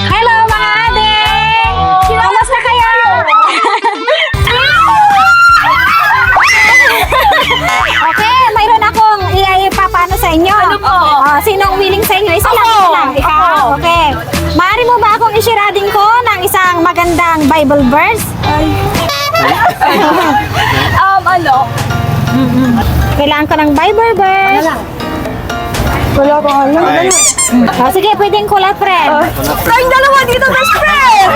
Hello mga adik! Kamusta kayo? Okay, mayroon akong ipapano sa inyo. Ano po? Sinong willing sa inyo? Isa lang, Ako! isa lang. Ikaw? Ako! Okay. Maaari mo ba akong isirading ko ng isang magandang Bible verse? Ano? Kailangan ko ng Bible verse. Wala ko alam. Sige, pwedeng kulay, friend. Tayong dalawa dito, best friend!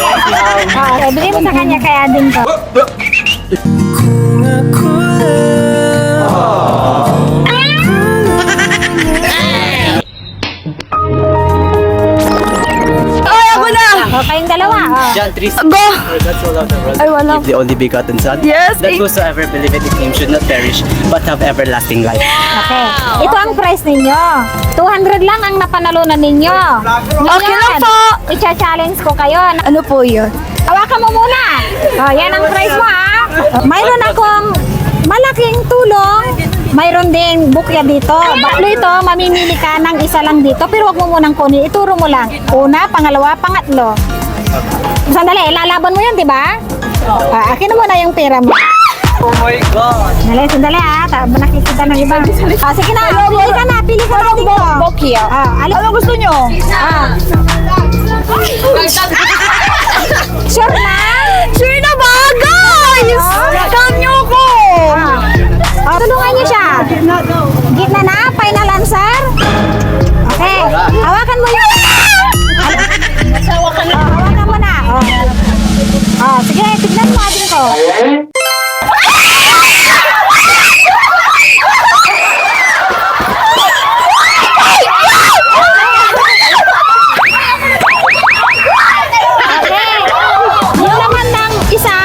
Okay, bigay mo sa kanya kaya din ko. Ay, ako na! Kayong dalawa. John 3, Go! that's all of the world. Ay, wala. Give the only begotten Son. Yes, That whosoever believeth in Him should not perish, but have everlasting life. Okay. Ito ang price ninyo. 200 lang ang napanalunan ninyo. Okay lang po. I-challenge ko kayo. Ano po yun? Hawakan mo muna. Yan ang price mo, ha? Mayroon akong malaking tulong. Mayroon din bukya dito. Baklo ito, mamimili ka ng isa lang dito. Pero wag mo munang kunin. Ituro mo lang. Una, pangalawa, pangatlo. Sandali, lalaban mo yan, di ba? Akin mo na yung pera mo. Oh my God! Sandali ha. Nakikita ng iba. Sige na, pili ka na. Pili ka na dito. Bokya. Ano gusto nyo? Sure na? Sure na ba, guys? Saan nyo ko? Tulungan niyo siya. Gitna na, final answer. Okay, hawakan mo yun. Hawakan mo na. Sige, tignan mo atin ko. Okay, yung naman ng isa.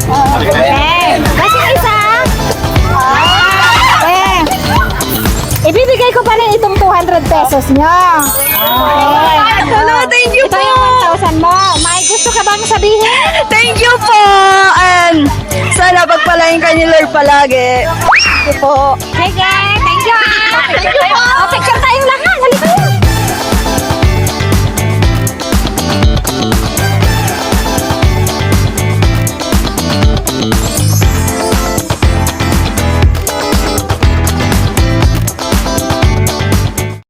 Okay, kasi isa. Ibibigay ko pa rin itong 200 pesos nyo. Okay. Hello, thank you Ito po. yung 1,000 mo. May gusto ka bang sabihin? Thank you po! And sana pagpalain ka ni Lord palagi. Thank you po. Sige, thank you.